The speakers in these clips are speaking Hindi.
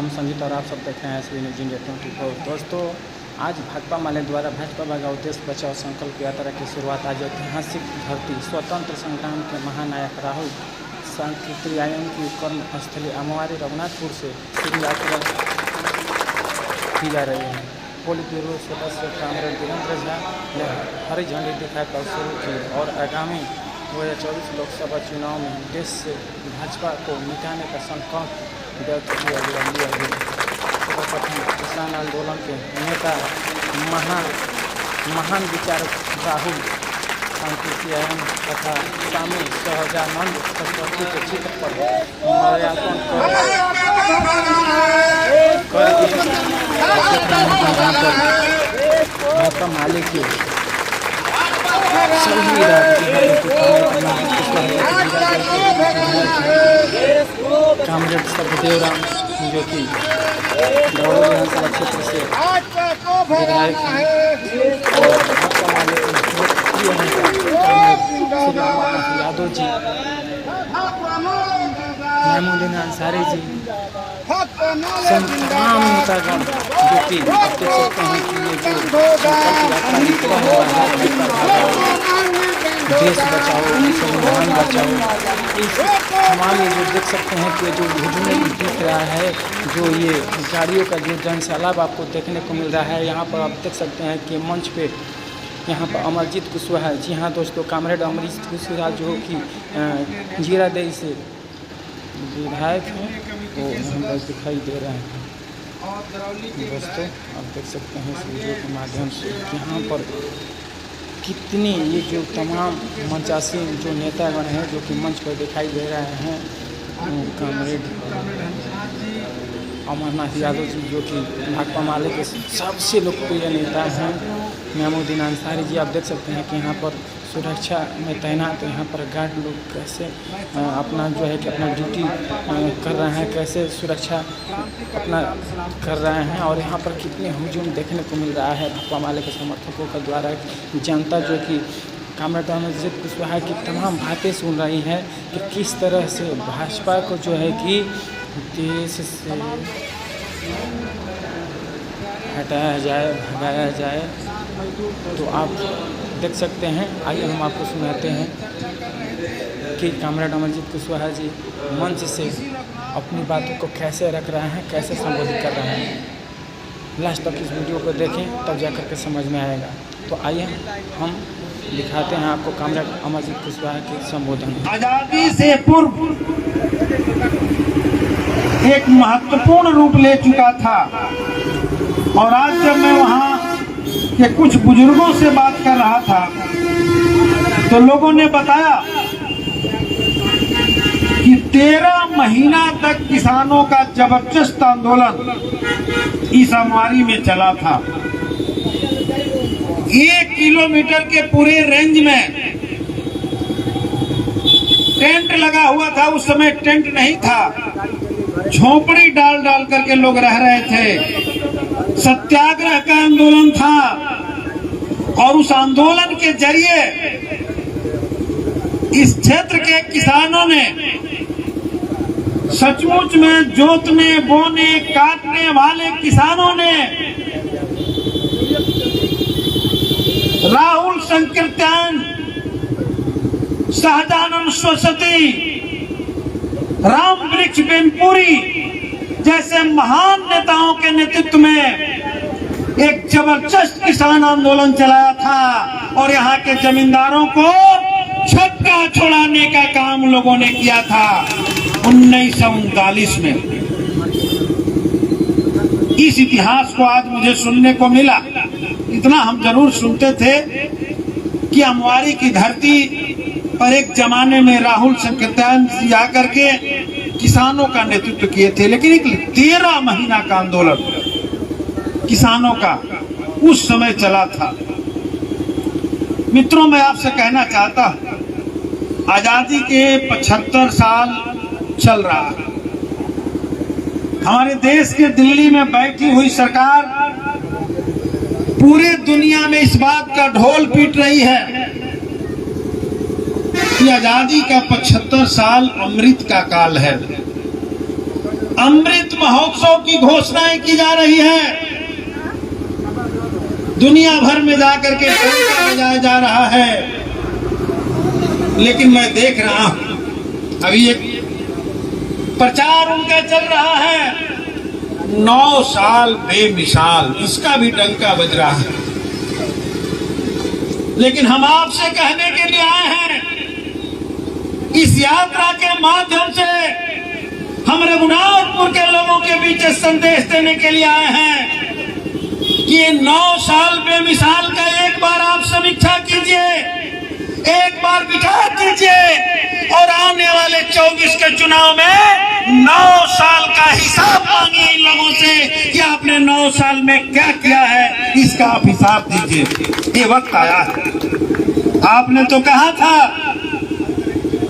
हम संजीत और आप सब देख रहे हैं SB न्यूज़ इंडिया 24। दोस्तों, आज भाकपा माले द्वारा भाजपा भगाओ देश बचाओ संकल्प यात्रा की शुरुआत आज ऐतिहासिक धरती स्वतंत्र संग्राम के महानायक राहुल सांकृत्यायन की कर्मस्थली अमवारी रघुनाथपुर से शुरू यात्रा की जा रही है। पोलित ब्यूरो सदस्य कामरेड वीरेंद्र झा ने हरी झंडी दिखाकर शुरू की और आगामी 2024 लोकसभा चुनाव में देश से भाजपा को मिटाने का संकल्प व्यक्त किया गया। सर्वप्रथम किसान आंदोलन के नेता महान विचारक राहुल सांकृत्यायन तथा स्वामी सहजानंद सरस्वती के चित्र पर माल्यार्पण भाकपा माले की कामरेड सभदेवराम जो कि दौड़ विधानसभा क्षेत्र से विधायक हैं और भाकपा माले के लोकप्रिय नेता यादव जी, महमूदुद्दीन अंसारी जी, तमाम नेतागण जो कि आप देख सकते हैं कि ये जो संकल्प यात्रा निकला हुआ है देश बचाओ संविधान बचाओ, इस हमारे जो देख सकते हैं कि जो हुजूम दिख रहा है, जो ये गाड़ियों का जो जनसैलाब आपको देखने को मिल रहा है। यहाँ पर आप देख सकते हैं कि मंच पे यहाँ पर अमरजीत कुशवाहा, जी हाँ दोस्तों, कामरेड अमरजीत कुशवाहा जो कि जीरादेई से विधायक हैं, तो यहाँ पर दिखाई दे रहे हैं। दोस्तों, आप देख सकते हैं इस वीडियो के माध्यम से यहाँ पर कितनी ये जो तमाम मंचासीन जो नेतागण हैं जो कि मंच पर दिखाई दे रहे हैं। कामरेड अमरनाथ यादव जी जो कि भाकपा माले के सबसे लोकप्रिय नेता हैं, महमूदुद्दीन अंसारी जी, आप देख सकते हैं कि यहाँ पर सुरक्षा में तैनात, यहाँ पर गार्ड लोग कैसे अपना जो है कि अपना ड्यूटी कर रहे हैं, कैसे सुरक्षा अपना कर रहे हैं। और यहाँ पर कितने हुजूम देखने को मिल रहा है भाकपा माले के समर्थकों के द्वारा। जनता जो कि कामरेड अमरजीत कुशवाहा की तमाम बातें सुन रही है कि किस तरह से भाजपा को जो है कि देश से हटाया जाए, भगाया जाए। तो आप देख सकते हैं, आइए हम आपको सुनाते हैं कि कामरेड अमरजीत कुशवाहा जी मंच से अपनी बातों को कैसे रख रहे हैं, कैसे संबोधित कर रहे हैं। लास्ट तक इस वीडियो को देखें, तब जाकर के समझ में आएगा। तो आइए हम दिखाते हैं आपको कामरेड अमरजीत कुशवाहा के संबोधन। आजादी से पूर्व एक महत्वपूर्ण रूप ले चुका था और आज जब मैं वहाँ के कुछ बुजुर्गों से बात कर रहा था तो लोगों ने बताया कि 13 महीना तक किसानों का जबरदस्त आंदोलन इस अमवारी में चला था। 1 किलोमीटर के पूरे रेंज में टेंट लगा हुआ था। उस समय टेंट नहीं था, झोपड़ी डाल डाल करके लोग रह रहे थे। सत्याग्रह का आंदोलन था और उस आंदोलन के जरिए इस क्षेत्र के किसानों ने सचमुच में जोतने, बोने, काटने वाले किसानों ने राहुल सांकृत्यायन, सहजानंद सरस्वती, राम वृक्ष बेनपुरी जैसे महान नेताओं के नेतृत्व में एक जबरदस्त किसान आंदोलन चलाया था और यहाँ के जमींदारों को छक्का छुड़ाने का काम लोगों ने किया था 1939 में। इस इतिहास को आज मुझे सुनने को मिला। इतना हम जरूर सुनते थे कि अमवारी की धरती पर एक जमाने में राहुल सांकृत्यायन जाकर के किसानों का नेतृत्व किए थे, लेकिन एक 13 महीना का आंदोलन किसानों का उस समय चला था। मित्रों, मैं आपसे कहना चाहता हूं, आजादी के 75 साल चल रहा है। हमारे देश के दिल्ली में बैठी हुई सरकार पूरे दुनिया में इस बात का ढोल पीट रही है कि आजादी का 75 साल अमृत का काल है। अमृत महोत्सव की घोषणाएं की जा रही है, दुनिया भर में जाकर के डंका बजाया जा रहा है। लेकिन मैं देख रहा हूं अभी एक प्रचार उनका चल रहा है, 9 साल बेमिसाल, इसका भी डंका बज रहा है। लेकिन हम आपसे कहने के लिए आए हैं, इस यात्रा के माध्यम से हम रघुनाथपुर के लोगों के बीच संदेश देने के लिए आए हैं कि ये 9 साल बेमिसाल का एक बार आप समीक्षा कीजिए, एक बार विचार कीजिए और आने वाले 24 के चुनाव में 9 साल का हिसाब मांगिए इन लोगों से कि आपने 9 साल में क्या किया है, इसका आप हिसाब दीजिए। ये वक्त आया है। आपने तो कहा था,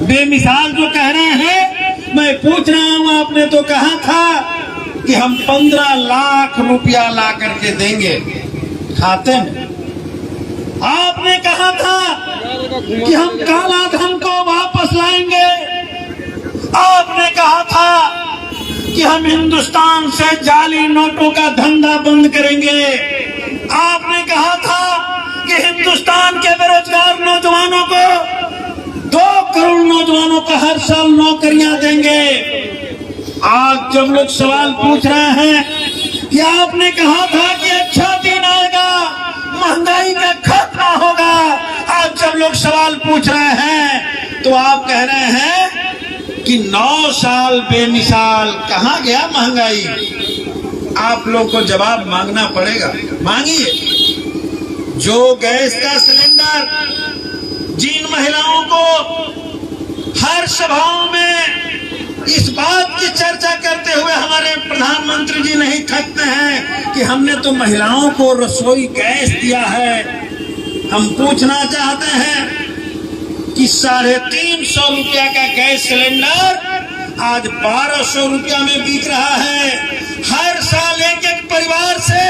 बेमिसाल जो कह रहे हैं, मैं पूछ रहा हूं, आपने तो कहा था कि हम 15 लाख रुपया ला करके देंगे खाते में। आपने कहा था कि हम काला धन को वापस लाएंगे। आपने कहा था कि हम हिंदुस्तान से जाली नोटों का धंधा बंद करेंगे। आपने कहा था कि हिंदुस्तान के बेरोजगार नौजवानों को 2 करोड़ नौजवानों को हर साल नौकरियां देंगे। आज जब लोग सवाल पूछ रहे हैं कि आपने कहा था कि अच्छा दिन आएगा, महंगाई का खात्मा होगा, आज जब लोग सवाल पूछ रहे हैं तो आप कह रहे हैं कि 9 साल बेमिसाल, कहां गया महंगाई? आप लोग को जवाब मांगना पड़ेगा, मांगिए। जो गैस का सिलेंडर जिन महिलाओं को हर सभाओं में इस बात की चर्चा करते हुए हमारे प्रधानमंत्री जी नहीं थकते हैं कि हमने तो महिलाओं को रसोई गैस दिया है, हम पूछना चाहते हैं कि 350 रुपया का गैस सिलेंडर आज 1200 रुपया में बिक रहा है। हर साल एक एक परिवार से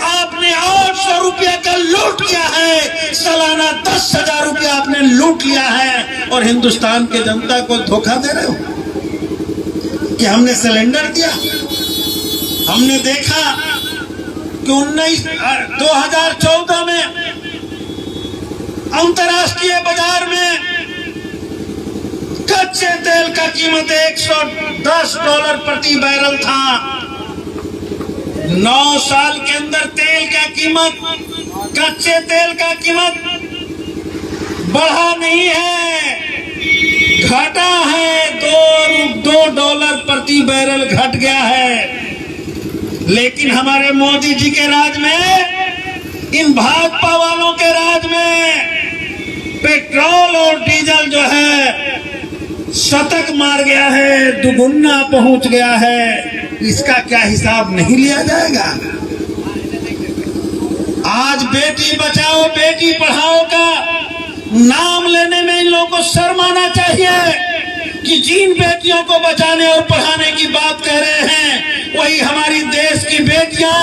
आपने 800 रुपया का लूट लिया है, सालाना 10,000 रुपया आपने लूट लिया है और हिंदुस्तान के जनता को धोखा दे रहे हो कि हमने सिलेंडर दिया। हमने देखा कि 2014 में अंतर्राष्ट्रीय बाजार में कच्चे तेल का कीमत $110 प्रति बैरल था। 9 साल के अंदर तेल का कीमत, कच्चे तेल का कीमत बढ़ा नहीं है, घटा है। $2 प्रति बैरल घट गया है। लेकिन हमारे मोदी जी के राज में, इन भाजपा वालों के राज में पेट्रोल और डीजल जो है शतक मार गया है, दुगुना पहुंच गया है। इसका क्या हिसाब नहीं लिया जाएगा? आज बेटी बचाओ बेटी पढ़ाओ का नाम लेने में इन लोगों को शर्म आना चाहिए कि जिन बेटियों को बचाने और पढ़ाने की बात कह रहे हैं, वही हमारी देश की बेटियां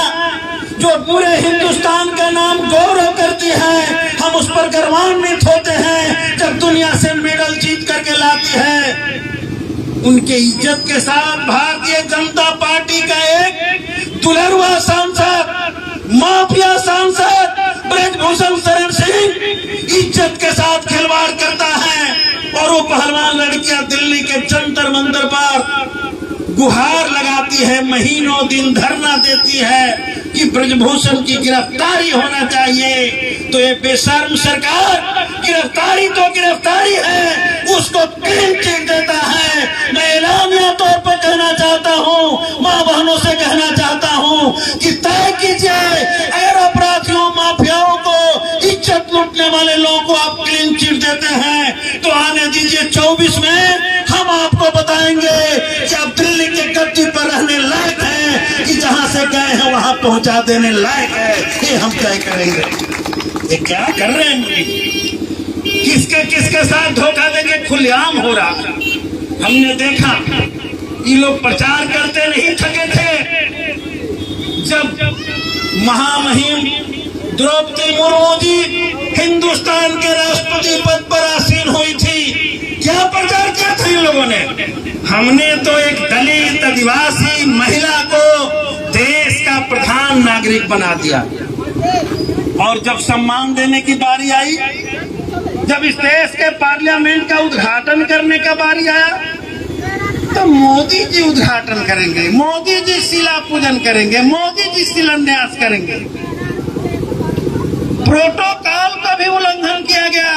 जो पूरे हिंदुस्तान का नाम गौरव करती हैं, हम उस पर गर्वान्वित होते हैं जब दुनिया से मेडल जीत करके लाती है। उनके इज्जत के साथ भारतीय जनता पार्टी का एक दुलरुआ सांसद, माफिया सांसद ब्रजभूषण शरण सिंह इज्जत के साथ खिलवाड़ करता है और वो पहलवान लड़कियां दिल्ली के जंतर मंतर पर गुहार लगाती है, महीनों दिन धरना देती है कि ब्रजभूषण की गिरफ्तारी होना चाहिए। तो ये बेशर्म सरकार गिरफ्तारी तो गिरफ्तारी है, उसको क्लीन चिट देता है। मैं एलानिया तौर पर कहना चाहता हूँ, माँ बहनों से कहना चाहता हूँ कि तय कीजिए, अगर अपराधियों माफियाओं को इज्जत लूटने वाले लोगों को आप क्लीन चिट देते हैं तो आने दीजिए 24 में हम आपको बताएंगे कि आप दिल्ली के गद्दी पर रहने लायक हैं कि जहां से गए हैं वहां पहुंचा देने लायक है। ये हम तय करेंगे। ये क्या कर रहे हैं मोदी? किसके साथ धोखा देंगे खुलेआम हो रहा। हमने देखा ये लोग प्रचार करते नहीं थके थे। जब महामहिम द्रौपदी मुर्मू जी हिंदुस्तान के राष्ट्रपति पद पर आसीन हुई थी, क्या प्रचार किया था है इन लोगों ने। हमने तो एक दलित आदिवासी महिला को देश का प्रधान नागरिक बना दिया, और जब सम्मान देने की बारी आई, जब इस देश के पार्लियामेंट का उद्घाटन करने का बारी आया, तो मोदी जी उद्घाटन करेंगे, मोदी जी शिला पूजन करेंगे, मोदी जी शिलान्यास करेंगे। प्रोटोकॉल का भी उल्लंघन किया गया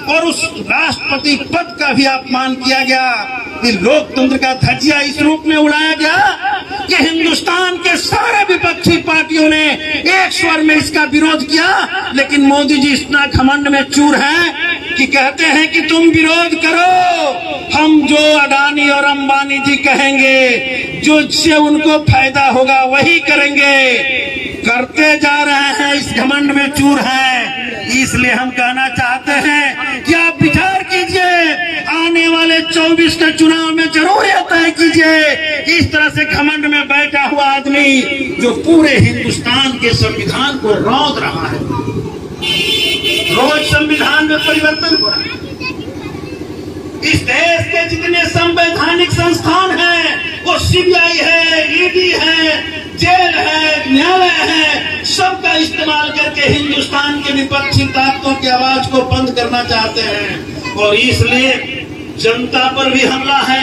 और उस राष्ट्रपति पद का भी अपमान किया गया। कि लोकतंत्र का धज्जिया इस रूप में उड़ाया गया कि हिंदुस्तान के सारे विपक्षी पार्टियों ने एक स्वर में इसका विरोध किया, लेकिन मोदी जी इतना घमंड में चूर हैं कि कहते हैं कि तुम विरोध करो, हम जो अडानी और अंबानी जी कहेंगे, जो जिससे उनको फायदा होगा वही करेंगे। करते जा रहे हैं, इस घमंड में चूर हैं। इसलिए हम कहना चाहते हैं कि आप विचार कीजिए, आने वाले 24 के चुनाव में जरूर यह तय कीजिए, इस तरह से घमंड में बैठा हुआ आदमी जो पूरे हिंदुस्तान के संविधान को रौंद रहा है, रोज संविधान में परिवर्तन हो रहा है। इस देश के जितने संवैधानिक संस्थान हैं, वो सीबीआई है, ईडी है, जेल है, न्यायालय है, सबका इस्तेमाल करके हिंदुस्तान के विपक्षी ताकतों की आवाज को बंद करना चाहते हैं। और इसलिए जनता पर भी हमला है,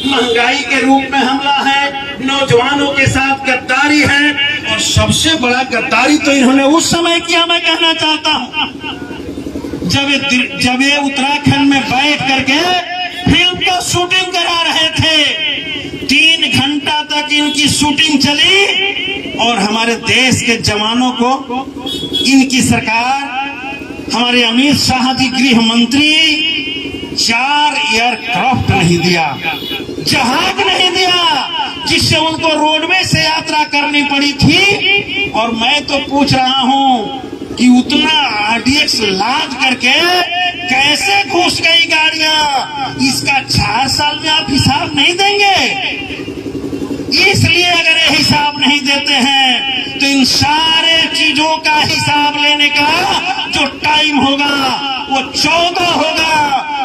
महंगाई के रूप में हमला है, नौजवानों के साथ गद्दारी है, और सबसे बड़ा गद्दारी तो इन्होंने उस समय किया, मैं कहना चाहता हूं, जब ये उत्तराखंड में बैठ करके फिल्म का शूटिंग करा रहे थे। 3 घंटा तक इनकी शूटिंग चली और हमारे देश के जवानों को इनकी सरकार, हमारे अमित शाह जी गृह मंत्री 4 एयरक्राफ्ट नहीं दिया, जहाज नहीं दिया, जिससे उनको रोडवे से यात्रा करनी पड़ी थी। और मैं तो पूछ रहा हूं कि उतना आरडीएक्स लाद करके कैसे घुस गई गाड़ियां, इसका 4 साल में आप हिसाब नहीं देंगे। इसलिए अगर ये हिसाब नहीं देते हैं तो इन सारे चीजों का हिसाब लेने का जो टाइम होगा वो 14 होगा।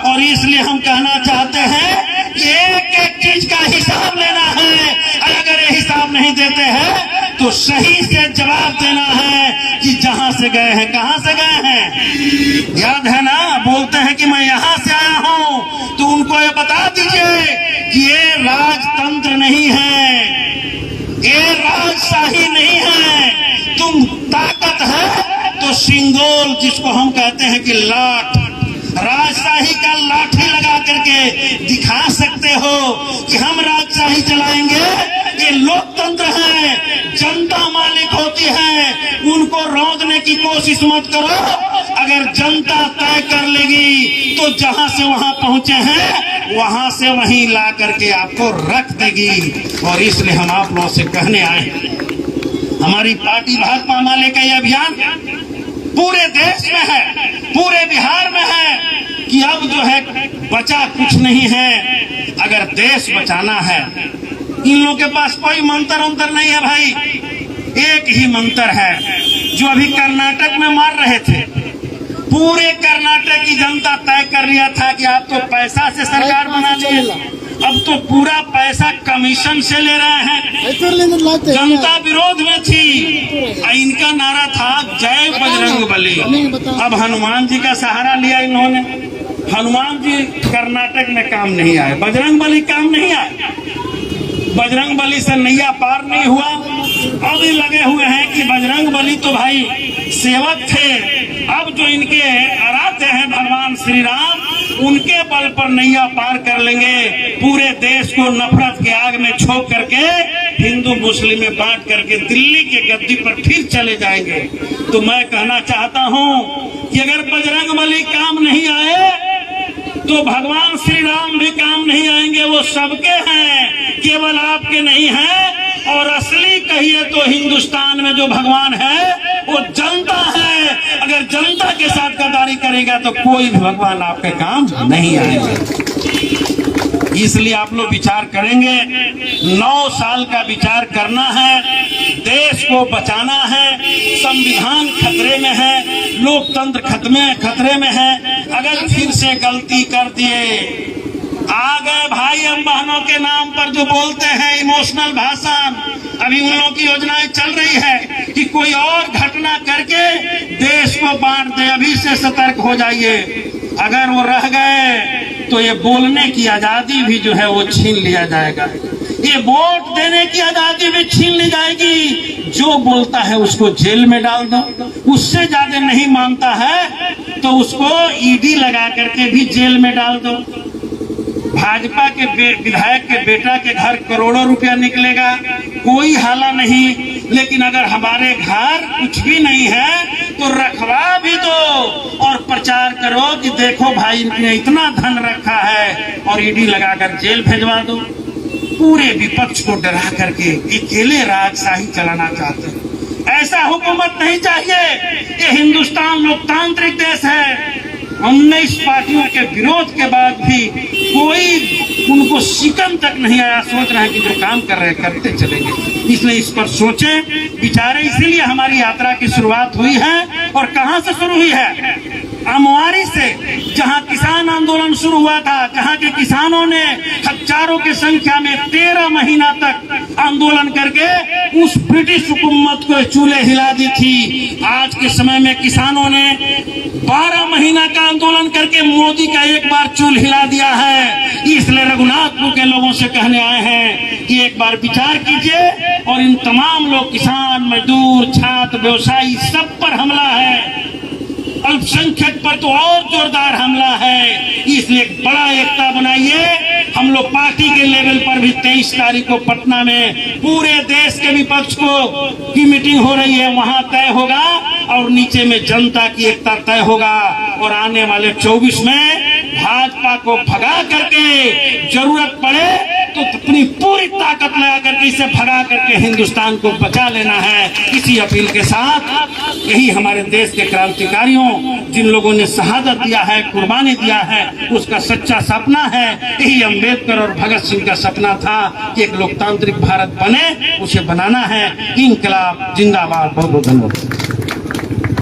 और इसलिए हम कहना चाहते हैं कि एक एक चीज का हिसाब लेना है, और अगर ये हिसाब नहीं देते हैं तो सही से जवाब देना है कि जहां से गए हैं, कहां से गए हैं। याद है ना, बोलते हैं कि मैं यहां से आया हूं, तो उनको ये बता दीजिए कि ये राजतंत्र नहीं है, ये राजशाही नहीं है। तुम ताकत है तो सिंगोल, जिसको हम कहते हैं कि लाठ, राजशाही का लाठी लगा करके दिखा सकते हो कि हम राजशाही चलाएंगे। ये लोकतंत्र है, जनता मालिक होती है, उनको रौंदने की कोशिश मत करो। अगर जनता तय कर लेगी तो जहां से वहां पहुंचे हैं वहां से वहीं ला करके आपको रख देगी। और इसलिए हम आप लोगों से कहने आए हैं, हमारी पार्टी भाजपा माले का यह अभियान पूरे देश में है, पूरे बिहार में है कि अब जो है बचा कुछ नहीं है। अगर देश बचाना है, इन लोगों के पास कोई मंत्र अंतर नहीं है भाई, एक ही मंत्र है जो अभी कर्नाटक में मार रहे थे। पूरे कर्नाटक की जनता तय कर लिया था कि आप तो पैसा से सरकार बना लिए, अब तो पूरा पैसा कमीशन से ले रहे हैं। जनता विरोध में थी, इनका नारा था जय बजरंग बली। अब हनुमान जी का सहारा लिया इन्होंने। हनुमान जी कर्नाटक में काम नहीं आए, बजरंग बली काम नहीं आए, बजरंग बली से नैया पार नहीं हुआ। अब ये लगे हुए हैं कि बजरंग बली तो भाई सेवक थे, अब जो इनके आराध्य हैं भगवान श्री राम, उनके बल पर नैया पार कर लेंगे। पूरे देश को नफरत के आग में झोंक करके हिंदू मुस्लिम में बांट करके दिल्ली के गद्दी पर फिर चले जाएंगे। तो मैं कहना चाहता हूं कि अगर बजरंग बली काम नहीं आए तो भगवान श्री राम भी काम नहीं आएंगे। वो सबके हैं, केवल आपके नहीं है। और असली कहिए तो हिंदुस्तान में जो भगवान है वो जनता है। अगर जनता के साथ गद्दारी करेगा तो कोई भी भगवान आपके काम नहीं आएगा। इसलिए आप लोग विचार करेंगे, 9 साल का विचार करना है, देश को बचाना है। संविधान खतरे में है, लोकतंत्र खतरे में है। अगर फिर से गलती कर दिए, आ गए भाई हम बहनों के नाम पर जो बोलते हैं इमोशनल भाषण। अभी उन लोगों की योजनाएं चल रही है कि कोई और घटना करके देश को बांट दे। अभी से सतर्क हो जाइए, अगर वो रह गए तो ये बोलने की आजादी भी जो है वो छीन लिया जाएगा, ये वोट देने की आजादी भी छीन ली जाएगी। जो बोलता है उसको जेल में डाल दो, उससे ज्यादा नहीं मानता है तो उसको ईडी लगा करके भी जेल में डाल दो। भाजपा के विधायक के बेटा के घर करोड़ों रुपया निकलेगा, कोई हाला नहीं, लेकिन अगर हमारे घर कुछ भी नहीं है तो रखवा भी दो और प्रचार करो कि देखो भाई इनने इतना धन रखा है, और ईडी लगाकर जेल भेजवा दो। पूरे विपक्ष को डरा करके अकेले राजशाही चलाना चाहते हैं। ऐसा हुकूमत नहीं चाहिए। ये हिंदुस्तान लोकतांत्रिक देश है। 19 पार्टियों के विरोध के बाद भी कोई उनको शिकन तक नहीं आया। सोच रहे हैं कि जो काम कर रहे हैं करते चलेंगे, इसलिए इस पर सोचें विचारें। इसीलिए हमारी यात्रा की शुरुआत हुई है। और कहां से शुरू हुई है? अमवारी से, जहां किसान आंदोलन शुरू हुआ था, जहां के किसानों ने हजारों की संख्या में 13 महीना तक आंदोलन करके उस ब्रिटिश हुकूमत को चूल्हे हिला दी थी। आज के समय में किसानों ने 12 महीना का आंदोलन करके मोदी का एक बार चूल हिला दिया है। इसलिए रघुनाथपुर के लोगों से कहने आए हैं कि एक बार विचार कीजिए, और इन तमाम लोग, किसान, मजदूर, छात्र, व्यवसायी, सब पर हमला है। अल्पसंख्यक पर तो और जोरदार हमला है। इसलिए एक बड़ा एकता बनाइए। हम लोग पार्टी के लेवल पर भी 23 तारीख को पटना में पूरे देश के विपक्ष की मीटिंग हो रही है, वहां तय होगा, और नीचे में जनता की एकता तय होगा। और आने वाले 24 में भाजपा को भगा करके, जरूरत पड़े तो अपनी पूरी ताकत लगा करके इसे भगा करके हिंदुस्तान को बचा लेना है। इसी अपील के साथ यही हमारे देश के क्रांतिकारियों, जिन लोगों ने शहादत दिया है, कुर्बानी दिया है, उसका सच्चा सपना है। यही अम्बेडकर और भगत सिंह का सपना था कि एक लोकतांत्रिक भारत बने, उसे बनाना है। इंकलाब जिंदाबाद। बहुत बहुत धन्यवाद।